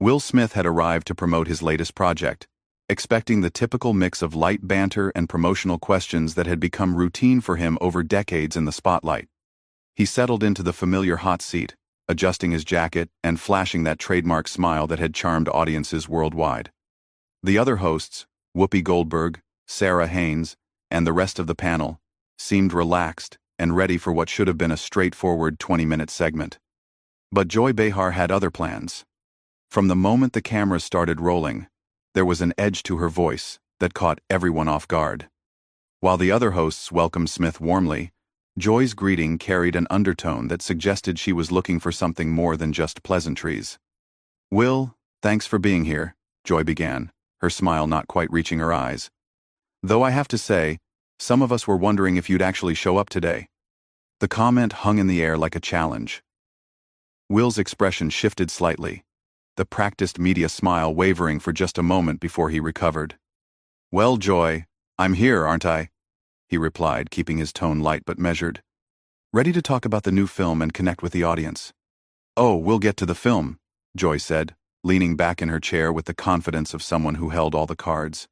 Will Smith had arrived to promote his latest project, expecting the typical mix of light banter and promotional questions that had become routine for him over decades in the spotlight. He settled into the familiar hot seat, adjusting his jacket and flashing that trademark smile that had charmed audiences worldwide. The other hosts, Whoopi Goldberg, Sarah Haynes, and the rest of the panel, seemed relaxed and ready for what should have been a straightforward 20-minute segment. But Joy Behar had other plans. From the moment the cameras started rolling, there was an edge to her voice that caught everyone off guard. While the other hosts welcomed Smith warmly, Joy's greeting carried an undertone that suggested she was looking for something more than just pleasantries. "Will, thanks for being here," Joy began, her smile not quite reaching her eyes. "Though I have to say, some of us were wondering if you'd actually show up today." The comment hung in the air like a challenge. Will's expression shifted slightly, the practiced media smile wavering for just a moment before he recovered. "Well, Joy, I'm here, aren't I?" he replied, keeping his tone light but measured. "Ready to talk about the new film and connect with the audience." "Oh, we'll get to the film," Joy said, leaning back in her chair with the confidence of someone who held all the cards.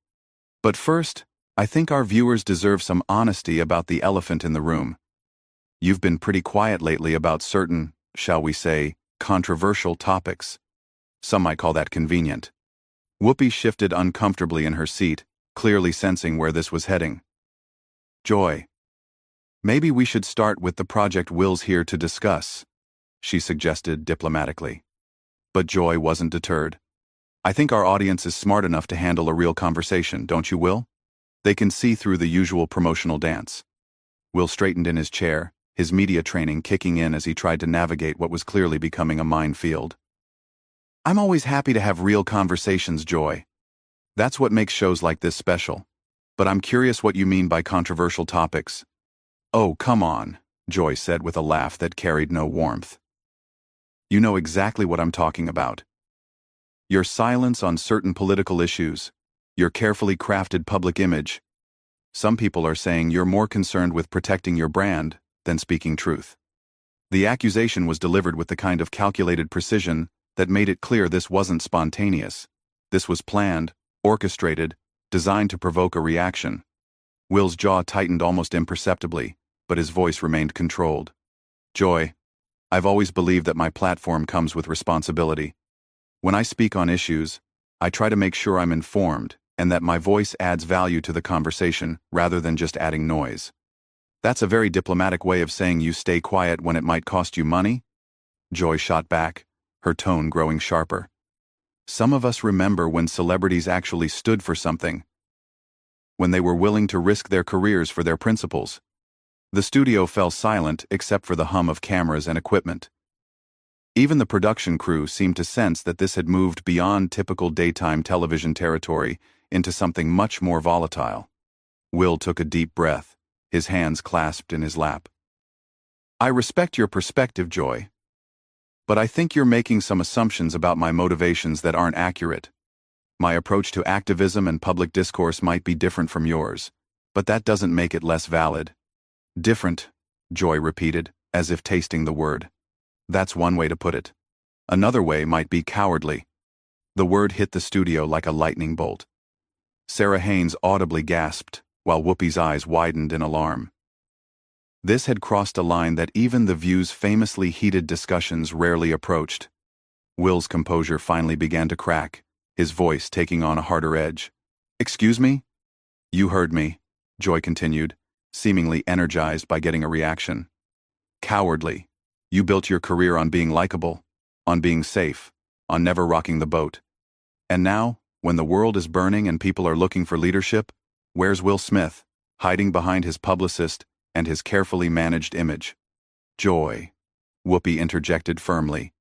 "But first, I think our viewers deserve some honesty about the elephant in the room. You've been pretty quiet lately about certain, shall we say, controversial topics. Some might call that convenient." Whoopi shifted uncomfortably in her seat, clearly sensing where this was heading. "Joy, maybe we should start with the project Will's here to discuss," she suggested diplomatically. But Joy wasn't deterred. "I think our audience is smart enough to handle a real conversation, don't you, Will? They can see through the usual promotional dance." Will straightened in his chair, his media training kicking in as he tried to navigate what was clearly becoming a minefield. "I'm always happy to have real conversations, Joy. That's what makes shows like this special. But I'm curious what you mean by controversial topics." "Oh, come on," Joy said with a laugh that carried no warmth. "You know exactly what I'm talking about. Your silence on certain political issues, your carefully crafted public image. Some people are saying you're more concerned with protecting your brand than speaking truth." The accusation was delivered with the kind of calculated precision that made it clear this wasn't spontaneous. This was planned, orchestrated, designed to provoke a reaction. Will's jaw tightened almost imperceptibly, but his voice remained controlled. "Joy, I've always believed that my platform comes with responsibility. When I speak on issues, I try to make sure I'm informed and that my voice adds value to the conversation rather than just adding noise. That's a very diplomatic way of saying you stay quiet when it might cost you money?" Joy shot back, her tone growing sharper. "Some of us remember when celebrities actually stood for something, when they were willing to risk their careers for their principles." The studio fell silent except for the hum of cameras and equipment. Even the production crew seemed to sense that this had moved beyond typical daytime television territory into something much more volatile. Will took a deep breath, his hands clasped in his lap. "I respect your perspective, Joy. But I think you're making some assumptions about my motivations that aren't accurate. My approach to activism and public discourse might be different from yours, but that doesn't make it less valid." "Different," Joy repeated, as if tasting the word. "That's one way to put it. Another way might be cowardly." The word hit the studio like a lightning bolt. Sarah Haynes audibly gasped, while Whoopi's eyes widened in alarm. This had crossed a line that even The View's famously heated discussions rarely approached. Will's composure finally began to crack, his voice taking on a harder edge. "Excuse me?" "You heard me," Joy continued, seemingly energized by getting a reaction. "Cowardly. You built your career on being likable, on being safe, on never rocking the boat. And now, when the world is burning and people are looking for leadership, where's Will Smith, hiding behind his publicist and his carefully managed image?" "Joy," Whoopi interjected firmly,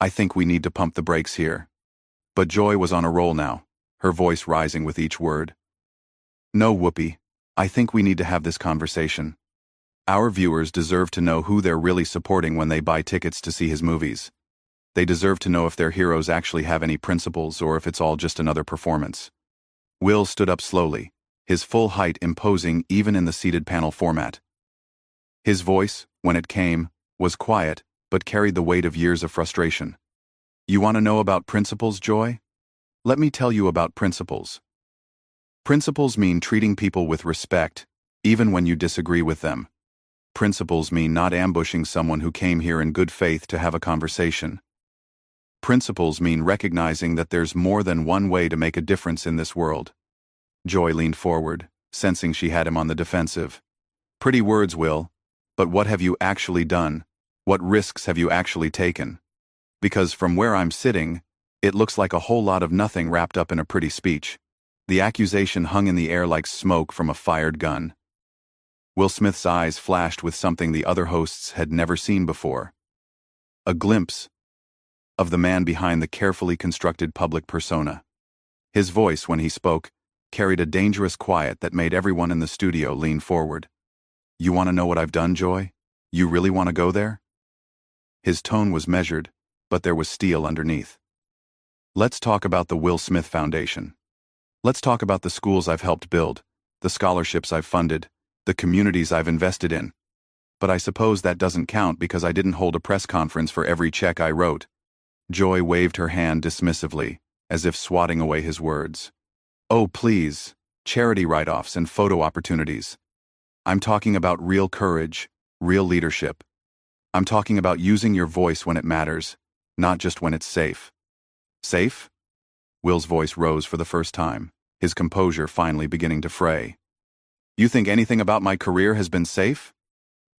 "I think we need to pump the brakes here." But Joy was on a roll now, her voice rising with each word. "No, Whoopi, I think we need to have this conversation. Our viewers deserve to know who they're really supporting when they buy tickets to see his movies. They deserve to know if their heroes actually have any principles or if it's all just another performance." Will stood up slowly, his full height imposing even in the seated panel format. His voice, when it came, was quiet, but carried the weight of years of frustration. You want to know about principles, Joy? Let me tell you about principles. Principles mean treating people with respect, even when you disagree with them. Principles mean not ambushing someone who came here in good faith to have a conversation. Principles mean recognizing that there's more than one way to make a difference in this world. Joy leaned forward, sensing she had him on the defensive. Pretty words, Will, but what have you actually done? What risks have you actually taken? Because from where I'm sitting, it looks like a whole lot of nothing wrapped up in a pretty speech. The accusation hung in the air like smoke from a fired gun. Will Smith's eyes flashed with something the other hosts had never seen before. A glimpse of the man behind the carefully constructed public persona. His voice, when he spoke, carried a dangerous quiet that made everyone in the studio lean forward. You want to know what I've done, Joy? You really want to go there? His tone was measured, but there was steel underneath. Let's talk about the Will Smith Foundation. Let's talk about the schools I've helped build, the scholarships I've funded, the communities I've invested in. But I suppose that doesn't count because I didn't hold a press conference for every check I wrote. Joy waved her hand dismissively, as if swatting away his words. Oh, please, charity write-offs and photo opportunities. I'm talking about real courage, real leadership. I'm talking about using your voice when it matters, not just when it's safe. Safe? Will's voice rose for the first time, his composure finally beginning to fray. You think anything about my career has been safe?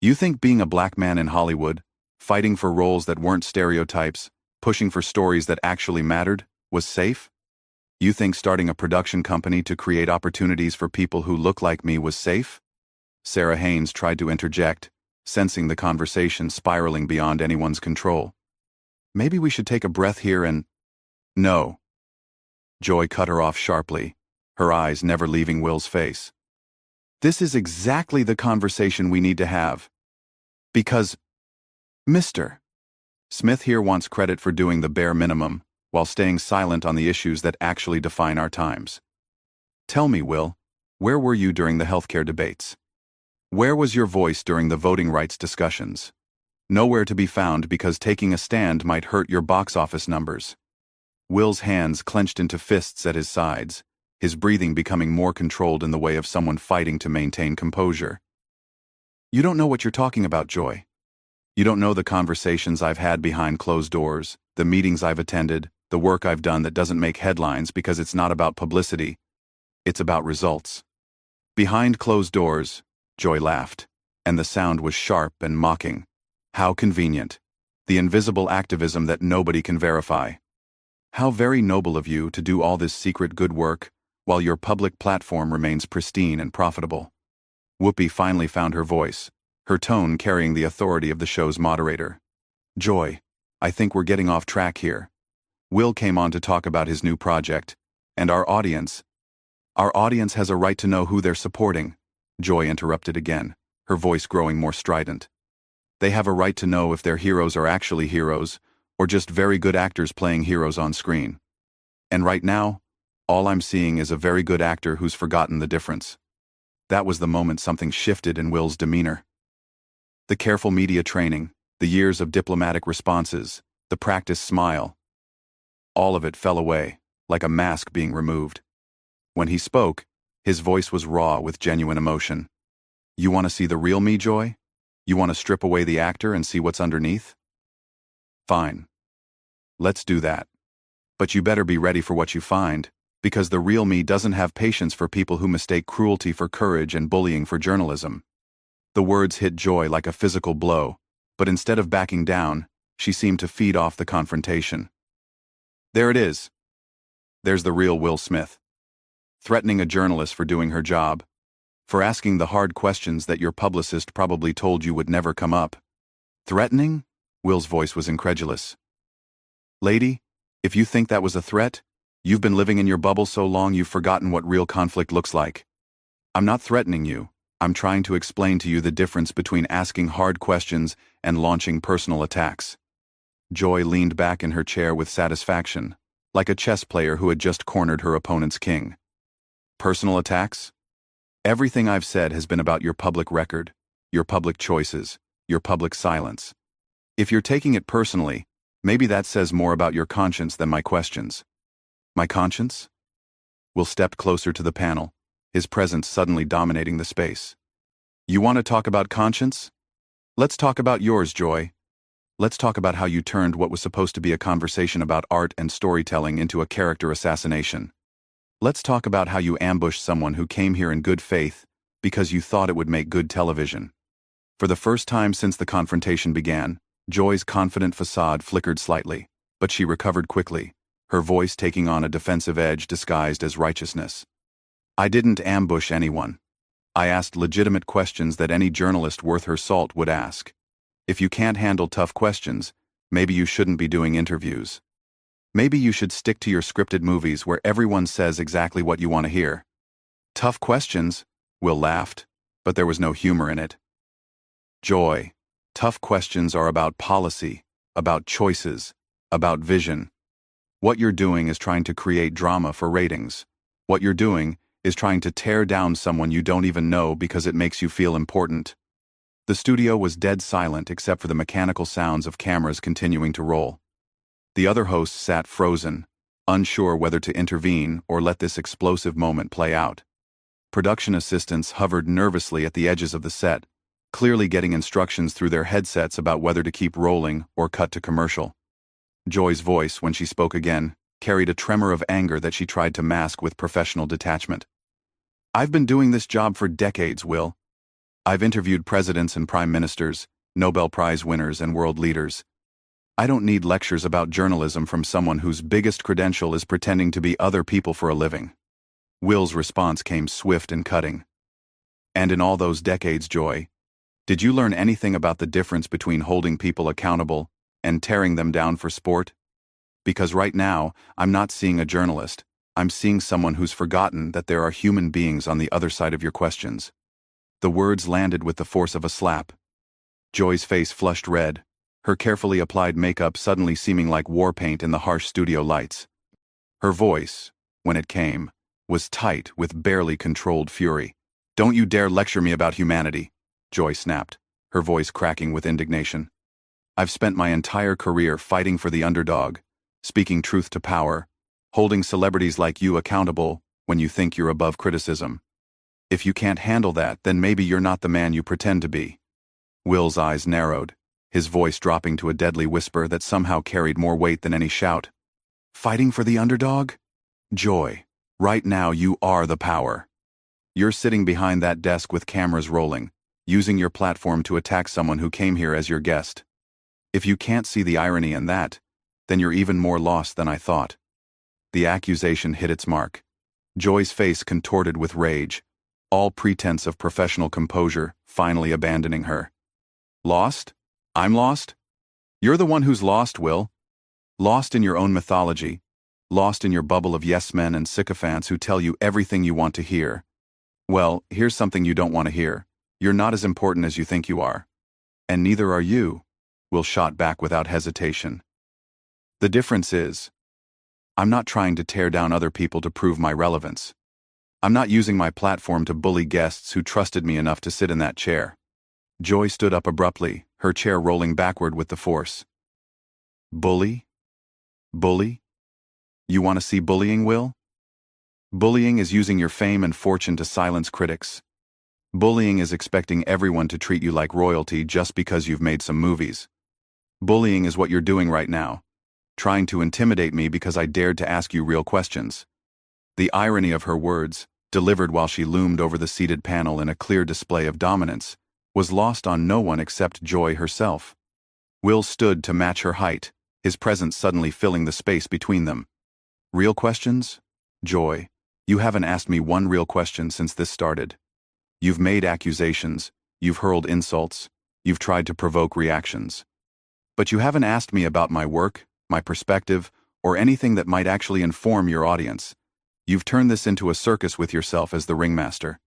You think being a black man in Hollywood, fighting for roles that weren't stereotypes, pushing for stories that actually mattered, was safe? You think starting a production company to create opportunities for people who look like me was safe? Sarah Haynes tried to interject, sensing the conversation spiraling beyond anyone's control. Maybe we should take a breath here and... No. Joy cut her off sharply, her eyes never leaving Will's face. This is exactly the conversation we need to have. Because, Mr. Smith here wants credit for doing the bare minimum, while staying silent on the issues that actually define our times. Tell me, Will, where were you during the healthcare debates? Where was your voice during the voting rights discussions? Nowhere to be found because taking a stand might hurt your box office numbers. Will's hands clenched into fists at his sides, his breathing becoming more controlled in the way of someone fighting to maintain composure. You don't know what you're talking about, Joy. You don't know the conversations I've had behind closed doors, the meetings I've attended, the work I've done that doesn't make headlines because it's not about publicity. It's about results. Behind closed doors, Joy laughed, and the sound was sharp and mocking. How convenient. The invisible activism that nobody can verify. How very noble of you to do all this secret good work while your public platform remains pristine and profitable. Whoopi finally found her voice, her tone carrying the authority of the show's moderator. Joy, I think we're getting off track here. Will came on to talk about his new project, and our audience has a right to know who they're supporting. Joy interrupted again, her voice growing more strident. They have a right to know if their heroes are actually heroes, or just very good actors playing heroes on screen. And right now, all I'm seeing is a very good actor who's forgotten the difference. That was the moment something shifted in Will's demeanor. The careful media training, the years of diplomatic responses, the practiced smile. All of it fell away, like a mask being removed. When he spoke, his voice was raw with genuine emotion. You want to see the real me, Joy? You want to strip away the actor and see what's underneath? Fine. Let's do that. But you better be ready for what you find, because the real me doesn't have patience for people who mistake cruelty for courage and bullying for journalism. The words hit Joy like a physical blow, but instead of backing down, she seemed to feed off the confrontation. There it is. There's the real Will Smith. Threatening a journalist for doing her job, for asking the hard questions that your publicist probably told you would never come up. Threatening? Will's voice was incredulous. Lady, if you think that was a threat, you've been living in your bubble so long you've forgotten what real conflict looks like. I'm not threatening you. I'm trying to explain to you the difference between asking hard questions and launching personal attacks. Joy leaned back in her chair with satisfaction, like a chess player who had just cornered her opponent's king. Personal attacks? Everything I've said has been about your public record, your public choices, your public silence. If you're taking it personally, Maybe that says more about your conscience than my questions. My conscience? Will stepped closer to the panel, his presence suddenly dominating the space. You want to talk about conscience? Let's talk about yours, Joy. Let's talk about how you turned what was supposed to be a conversation about art and storytelling into a character assassination. Let's talk about how you ambushed someone who came here in good faith because you thought it would make good television. For the first time since the confrontation began, Joy's confident facade flickered slightly, but she recovered quickly, her voice taking on a defensive edge disguised as righteousness. I didn't ambush anyone. I asked legitimate questions that any journalist worth her salt would ask. If you can't handle tough questions, maybe you shouldn't be doing interviews. Maybe you should stick to your scripted movies where everyone says exactly what you want to hear. Tough questions? Will laughed, but there was no humor in it. Joy, tough questions are about policy, about choices, about vision. What you're doing is trying to create drama for ratings. What you're doing is trying to tear down someone you don't even know because it makes you feel important. The studio was dead silent except for the mechanical sounds of cameras continuing to roll. The other hosts sat frozen, unsure whether to intervene or let this explosive moment play out. Production assistants hovered nervously at the edges of the set, clearly getting instructions through their headsets about whether to keep rolling or cut to commercial. Joy's voice, when she spoke again, carried a tremor of anger that she tried to mask with professional detachment. I've been doing this job for decades, Will. I've interviewed presidents and prime ministers, Nobel Prize winners and world leaders. I don't need lectures about journalism from someone whose biggest credential is pretending to be other people for a living. Will's response came swift and cutting. And in all those decades, Joy, did you learn anything about the difference between holding people accountable and tearing them down for sport? Because right now, I'm not seeing a journalist. I'm seeing someone who's forgotten that there are human beings on the other side of your questions. The words landed with the force of a slap. Joy's face flushed red, her carefully applied makeup suddenly seeming like war paint in the harsh studio lights. Her voice, when it came, was tight with barely controlled fury. Don't you dare lecture me about humanity, Joy snapped, her voice cracking with indignation. I've spent my entire career fighting for the underdog, speaking truth to power, holding celebrities like you accountable when you think you're above criticism. If you can't handle that, then maybe you're not the man you pretend to be. Will's eyes narrowed, his voice dropping to a deadly whisper that somehow carried more weight than any shout. Fighting for the underdog? Joy, right now you are the power. You're sitting behind that desk with cameras rolling, using your platform to attack someone who came here as your guest. If you can't see the irony in that, then you're even more lost than I thought. The accusation hit its mark. Joy's face contorted with rage, all pretense of professional composure finally abandoning her. Lost? I'm lost? You're the one who's lost, Will. Lost in your own mythology, lost in your bubble of yes-men and sycophants who tell you everything you want to hear. Well, here's something you don't want to hear. You're not as important as you think you are. And neither are you, Will shot back without hesitation. The difference is, I'm not trying to tear down other people to prove my relevance. I'm not using my platform to bully guests who trusted me enough to sit in that chair. Joy stood up abruptly, her chair rolling backward with the force. Bully? Bully? You want to see bullying, Will? Bullying is using your fame and fortune to silence critics. Bullying is expecting everyone to treat you like royalty just because you've made some movies. Bullying is what you're doing right now, trying to intimidate me because I dared to ask you real questions. The irony of her words, delivered while she loomed over the seated panel in a clear display of dominance, was lost on no one except Joy herself. Will stood to match her height, his presence suddenly filling the space between them. Real questions? Joy, you haven't asked me one real question since this started. You've made accusations, you've hurled insults, you've tried to provoke reactions. But you haven't asked me about my work, my perspective, or anything that might actually inform your audience. You've turned this into a circus with yourself as the ringmaster.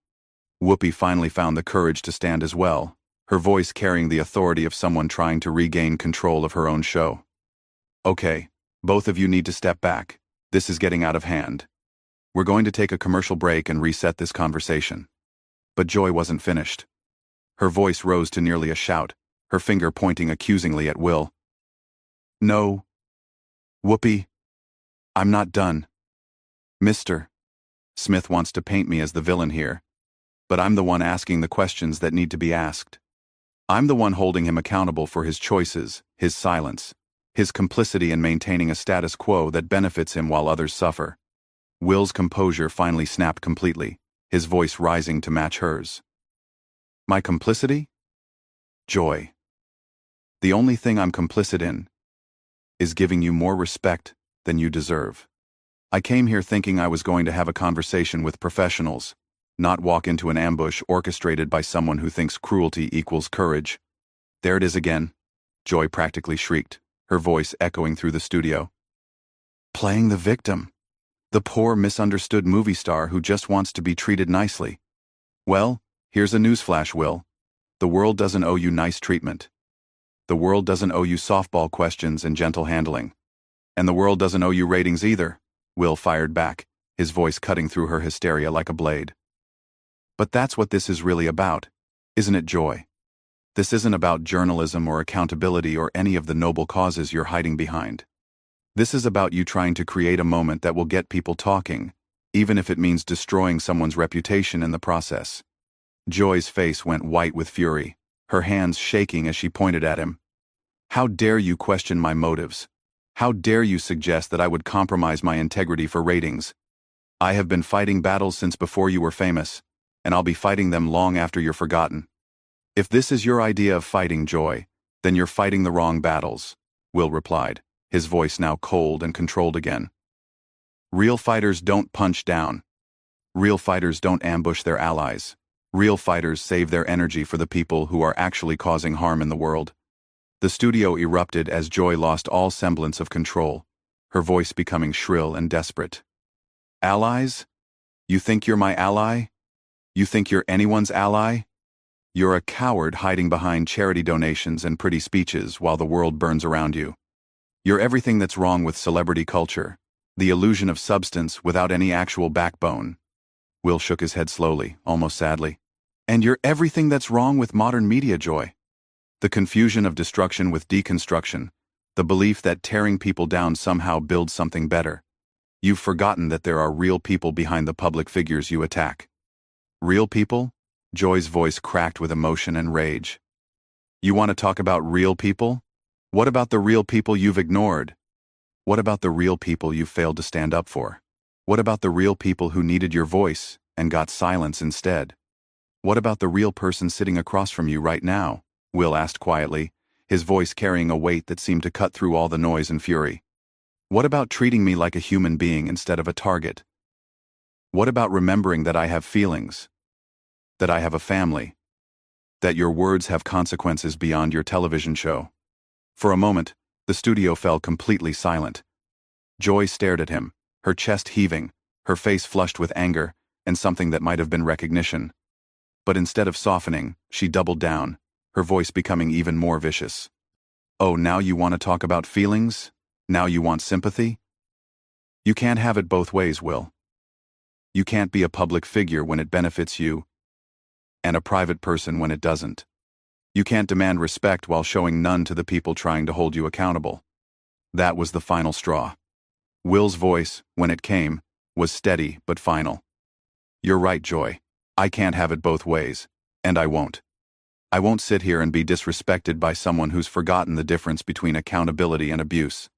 Whoopi finally found the courage to stand as well, her voice carrying the authority of someone trying to regain control of her own show. Okay, both of you need to step back. This is getting out of hand. We're going to take a commercial break and reset this conversation. But Joy wasn't finished. Her voice rose to nearly a shout, her finger pointing accusingly at Will. No, Whoopee. I'm not done. Mr. Smith wants to paint me as the villain here, but I'm the one asking the questions that need to be asked. I'm the one holding him accountable for his choices, his silence, his complicity in maintaining a status quo that benefits him while others suffer. Will's composure finally snapped completely, his voice rising to match hers. My complicity? Joy. The only thing I'm complicit in is giving you more respect than you deserve. I came here thinking I was going to have a conversation with professionals, not walk into an ambush orchestrated by someone who thinks cruelty equals courage. There it is again, Joy practically shrieked, her voice echoing through the studio. Playing the victim. The poor misunderstood movie star who just wants to be treated nicely. Well, here's a newsflash, Will. The world doesn't owe you nice treatment. The world doesn't owe you softball questions and gentle handling. And the world doesn't owe you ratings either, Will fired back, his voice cutting through her hysteria like a blade. But that's what this is really about, isn't it, Joy? This isn't about journalism or accountability or any of the noble causes you're hiding behind. This is about you trying to create a moment that will get people talking, even if it means destroying someone's reputation in the process. Joy's face went white with fury, her hands shaking as she pointed at him. How dare you question my motives? How dare you suggest that I would compromise my integrity for ratings? I have been fighting battles since before you were famous, and I'll be fighting them long after you're forgotten. If this is your idea of fighting, Joy, then you're fighting the wrong battles, Will replied, his voice now cold and controlled again. Real fighters don't punch down. Real fighters don't ambush their allies. Real fighters save their energy for the people who are actually causing harm in the world. The studio erupted as Joy lost all semblance of control, her voice becoming shrill and desperate. Allies? You think you're my ally? You think you're anyone's ally? You're a coward hiding behind charity donations and pretty speeches while the world burns around you. You're everything that's wrong with celebrity culture, the illusion of substance without any actual backbone. Will shook his head slowly, almost sadly. And you're everything that's wrong with modern media, Joy. The confusion of destruction with deconstruction, the belief that tearing people down somehow builds something better. You've forgotten that there are real people behind the public figures you attack. Real people? Joy's voice cracked with emotion and rage. You want to talk about real people? What about the real people you've ignored? What about the real people you failed to stand up for? What about the real people who needed your voice and got silence instead? What about the real person sitting across from you right now? Will asked quietly, his voice carrying a weight that seemed to cut through all the noise and fury. What about treating me like a human being instead of a target? What about remembering that I have feelings? That I have a family? That your words have consequences beyond your television show? For a moment, the studio fell completely silent. Joy stared at him, her chest heaving, her face flushed with anger and something that might have been recognition. But instead of softening, she doubled down, her voice becoming even more vicious. Oh, now you want to talk about feelings? Now you want sympathy? You can't have it both ways, Will. You can't be a public figure when it benefits you, and a private person when it doesn't. You can't demand respect while showing none to the people trying to hold you accountable. That was the final straw. Will's voice, when it came, was steady but final. You're right, Joy. I can't have it both ways, and I won't. I won't sit here and be disrespected by someone who's forgotten the difference between accountability and abuse.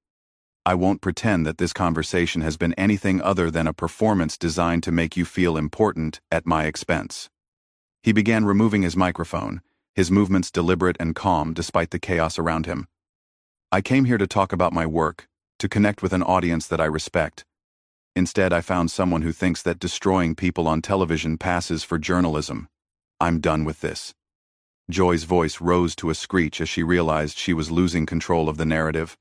I won't pretend that this conversation has been anything other than a performance designed to make you feel important at my expense. He began removing his microphone, his movements deliberate and calm despite the chaos around him. I came here to talk about my work, to connect with an audience that I respect. Instead, I found someone who thinks that destroying people on television passes for journalism. I'm done with this. Joy's voice rose to a screech as she realized she was losing control of the narrative.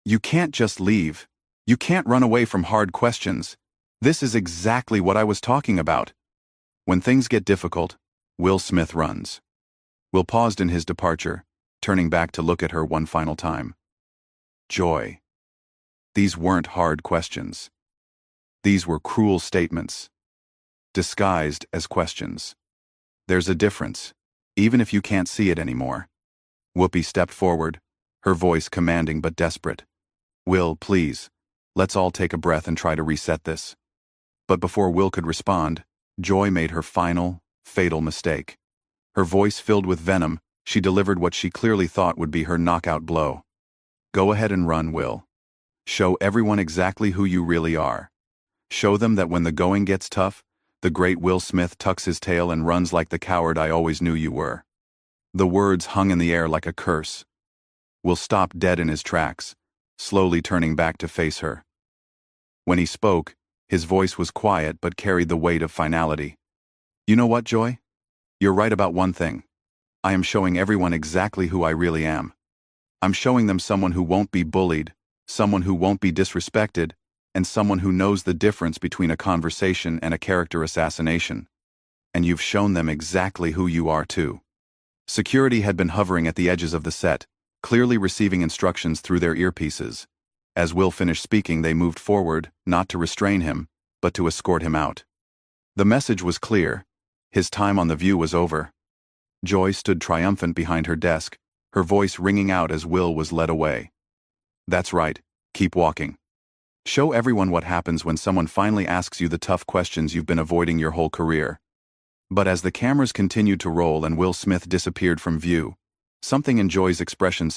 You can't just leave. You can't run away from hard questions. This is exactly what I was talking about. When things get difficult, Will Smith runs. Will paused in his departure, turning back to look at her one final time. Joy. These weren't hard questions. These were cruel statements, disguised as questions. There's a difference, even if you can't see it anymore. Whoopi stepped forward, her voice commanding but desperate. Will, please. Let's all take a breath and try to reset this. But before Will could respond, Joy made her final, fatal mistake. Her voice filled with venom, she delivered what she clearly thought would be her knockout blow. Go ahead and run, Will. Show everyone exactly who you really are. Show them that when the going gets tough, the great Will Smith tucks his tail and runs like the coward I always knew you were. The words hung in the air like a curse. Will stopped dead in his tracks, slowly turning back to face her. When he spoke, his voice was quiet but carried the weight of finality. You know what, Joy? You're right about one thing. I am showing everyone exactly who I really am. I'm showing them someone who won't be bullied, someone who won't be disrespected, and someone who knows the difference between a conversation and a character assassination. And you've shown them exactly who you are too. Security had been hovering at the edges of the set, clearly receiving instructions through their earpieces. As Will finished speaking, they moved forward, not to restrain him, but to escort him out. The message was clear. His time on the View was over. Joy stood triumphant behind her desk, her voice ringing out as Will was led away. That's right, keep walking. Show everyone what happens when someone finally asks you the tough questions you've been avoiding your whole career. But as the cameras continued to roll and Will Smith disappeared from view, something in Joy's expression